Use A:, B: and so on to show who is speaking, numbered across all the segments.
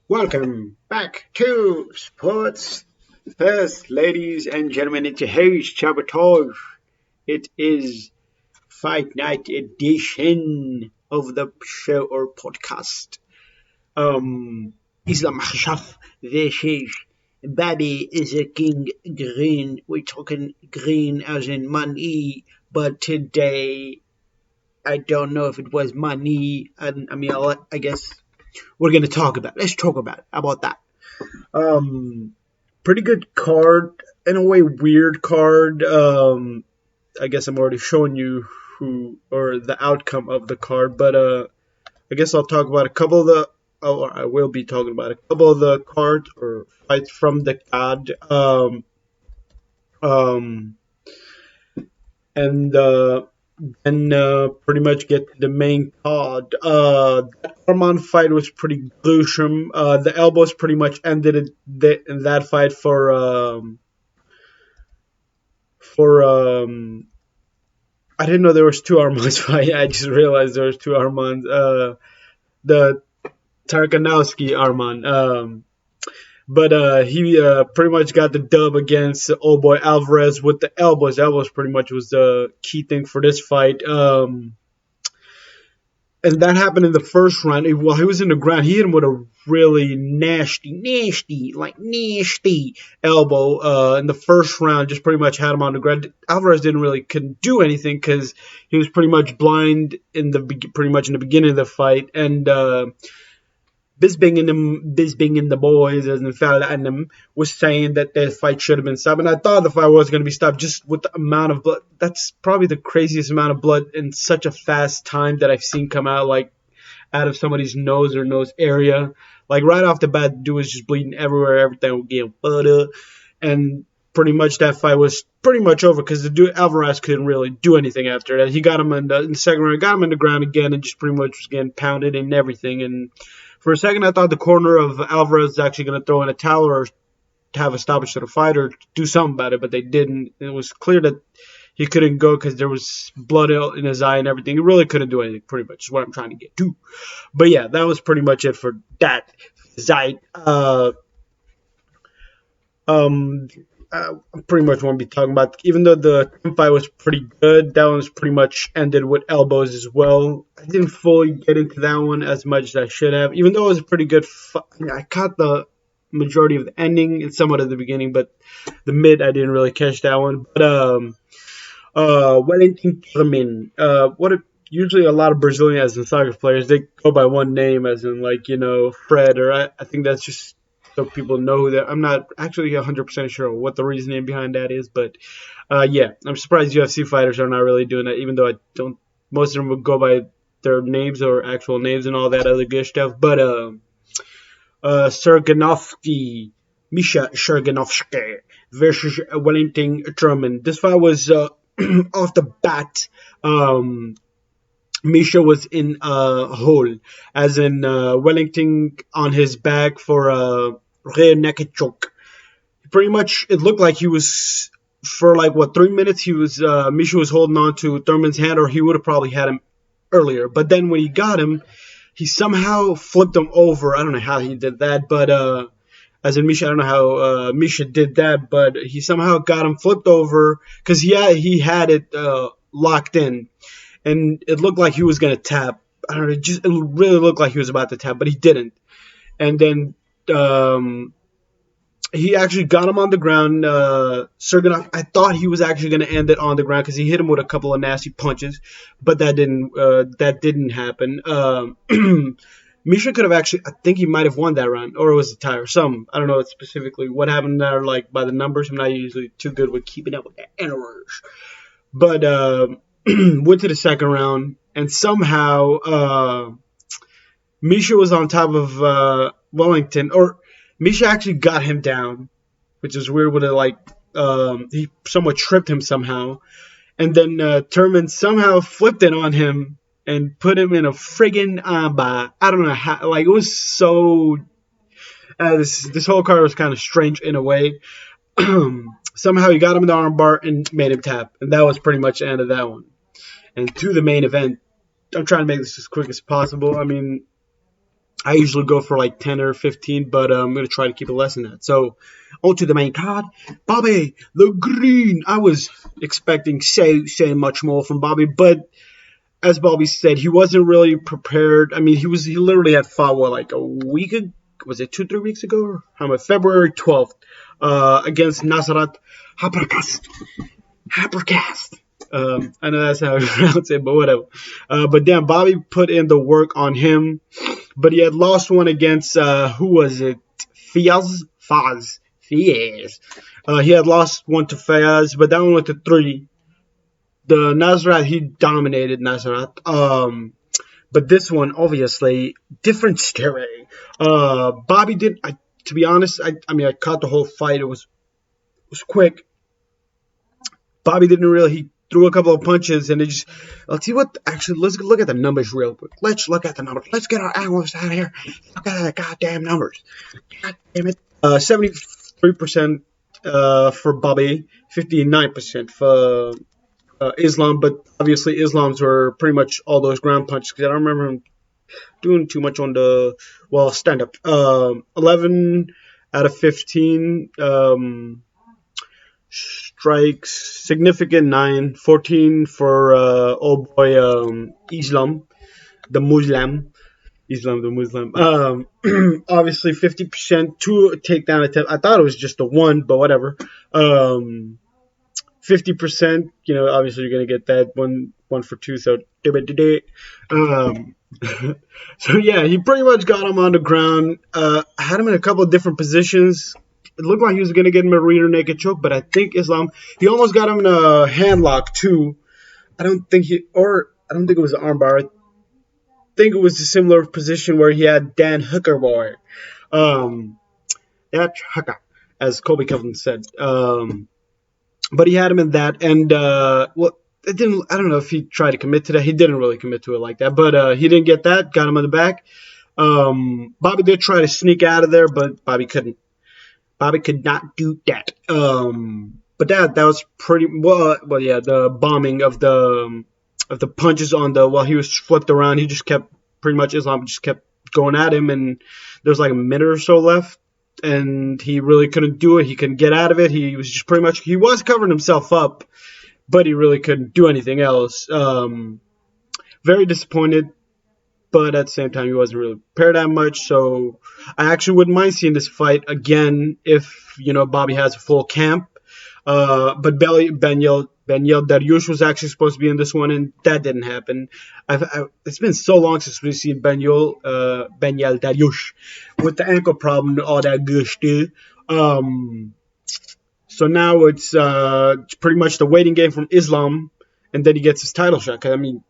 A: Welcome back to Sports First, ladies and gentlemen. It's your host, Sabotage. It is Fight Night edition of the show or podcast. Islam Makhachev. This is Baby is a king green. We're talking green as in money, but today I don't know if it was money. I guess we're gonna talk about. Let's talk about that. Um, Pretty good card, in a way, weird card. I guess I'm already showing you who or the outcome of the card, but I guess I'll talk about a couple of the. Oh, I will be talking about a couple of the cards or fights from the card. Um, and then pretty much get to the main card. That Armand fight was pretty gruesome. The elbows pretty much ended in that fight for. I didn't know there was two Armands fight. I just realized there was two Armands. The Tarkanowski Armand. But he pretty much got the dub against old boy Alvarez with the elbows. Elbows pretty much was the key thing for this fight. And that happened in the first round. While he was in the ground, he hit him with a really nasty elbow in the first round. Just pretty much had him on the ground. Alvarez couldn't do anything because he was pretty much blind in the beginning of the fight. And Bisbing and the boys, as Nfala and them, was saying that the fight should have been stopped. And I thought the fight was going to be stopped just with the amount of blood. That's probably the craziest amount of blood in such a fast time that I've seen come out, like out of somebody's nose or nose area. Like right off the bat, the dude was just bleeding everywhere. Everything was getting butter. And pretty much that fight was pretty much over because the dude Alvarez couldn't really do anything after that. He got him in the second round, got him in the ground again, and just pretty much was getting pounded and everything. And for a second, I thought the corner of Alvarez was actually going to throw in a towel or have a stoppage to the fight or do something about it, but they didn't. It was clear that he couldn't go because there was blood in his eye and everything. He really couldn't do anything, pretty much, is what I'm trying to get to. But yeah, that was pretty much it for that fight. I pretty much won't be talking about. Even though the fight was pretty good, that one was pretty much ended with elbows as well. I didn't fully get into that one as much as I should have, even though it was a pretty good fight. I caught the majority of the ending and somewhat of the beginning, but the mid I didn't really catch that one. But Wellington Termin, usually a lot of Brazilian as in soccer players, they go by one name, as in Fred, or I think that's just so people know that. I'm not actually 100% sure what the reasoning behind that is, but yeah, I'm surprised UFC fighters are not really doing that, even though I don't. Most of them would go by their names or actual names and all that other good stuff. But Serganovsky, Misha Serganovsky versus Wellington Termin. This fight was off the bat. Misha was in a hole, as in Wellington on his back for rear naked choke. Pretty much, it looked like he was for 3 minutes. He was Misha was holding on to Thurman's hand, or he would have probably had him earlier. But then when he got him, he somehow flipped him over. I don't know how he did that, but as in Misha, I don't know how Misha did that, but he somehow got him flipped over because he had it locked in. And it looked like he was going to tap. I don't know, it really looked like he was about to tap, but he didn't. And then he actually got him on the ground. Serganov, I thought he was actually going to end it on the ground because he hit him with a couple of nasty punches, but that didn't happen. Misha could have actually, I think he might have won that round, or it was a tie or something. I don't know specifically what happened there, by the numbers. I'm not usually too good with keeping up with the errors. But went to the second round, and somehow Misha was on top of Wellington, or Misha actually got him down, which is weird. With it, he somewhat tripped him somehow, and then Terman somehow flipped it on him and put him in a friggin' armbar. I don't know how. It was so. This whole card was kind of strange in a way. Somehow he got him in the armbar and made him tap, and that was pretty much the end of that one. And to the main event, I'm trying to make this as quick as possible. I mean, I usually go for like 10 or 15, but I'm going to try to keep it less than that. So, on to the main card. Bobby the Green. I was expecting so much more from Bobby, but as Bobby said, he wasn't really prepared. I mean, he literally had fought what, like a week ago? Was it 2 3 weeks ago? How much? February 12th, against Nasrat Habercast. I know that's how I pronounce it, but whatever. But damn, Bobby put in the work on him, but he had lost one against who was it? Fiaz. He had lost one to Fayaz, but that one went to 3. The Nasrat, he dominated Nasrat. But this one, obviously, different story. Bobby did. To be honest, I mean, I caught the whole fight. It was quick. Bobby didn't really. He threw a couple of punches, and it just. Let's see what. Actually, let's look at the numbers real quick. Let's look at the numbers. Let's get our analysts out of here. Look at the goddamn numbers. God damn it. 73% for Bobby, 59% for Islam, but obviously Islam's were pretty much all those ground punches because I don't remember him doing too much on the stand up. 11 out of 15 strikes, significant 9, 14 for old boy Islam, the Muslim. Islam the Muslim. Obviously 50%, 2 takedown attempts. I thought it was just the one, but whatever. 50%, obviously you're gonna get that one for 2. So, so yeah, he pretty much got him on the ground. Had him in a couple of different positions. It looked like he was gonna get him a rear naked choke, but I think Islam. He almost got him in a handlock too. I don't think it was an armbar. I think it was a similar position where he had Dan Hooker boy. That Hooker, as Colby Covington said. But he had him in that, and it didn't. I don't know if he tried to commit to that. He didn't really commit to it like that, but he didn't get that. Got him on the back. Bobby did try to sneak out of there, but Bobby couldn't. Bobby could not do that. But that was pretty well. Well, yeah, the bombing of the punches on the while he was flipped around, he just kept pretty much Islam just kept going at him, and there was like a minute or so left. And he really couldn't do it. He couldn't get out of it. He was just pretty much he was covering himself up, but he really couldn't do anything else. Very disappointed, but at the same time he wasn't really prepared that much. So I actually wouldn't mind seeing this fight again if Bobby has a full camp. But Benyel Dariush was actually supposed to be in this one, and that didn't happen. It's been so long since we've seen Benyel Dariush with the ankle problem and all that good stuff. So now it's pretty much the waiting game from Islam, and then he gets his title shot. Cause I mean,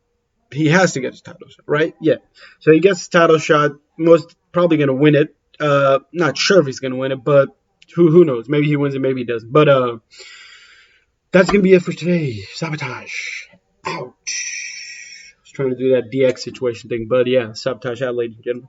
A: he has to get his title shot, right? Yeah. So he gets his title shot. Most probably gonna win it. Not sure if he's gonna win it, but who knows? Maybe he wins it, maybe he doesn't. But that's going to be it for today. Sabotage. Ouch. I was trying to do that DX situation thing. But yeah, sabotage out, ladies and gentlemen.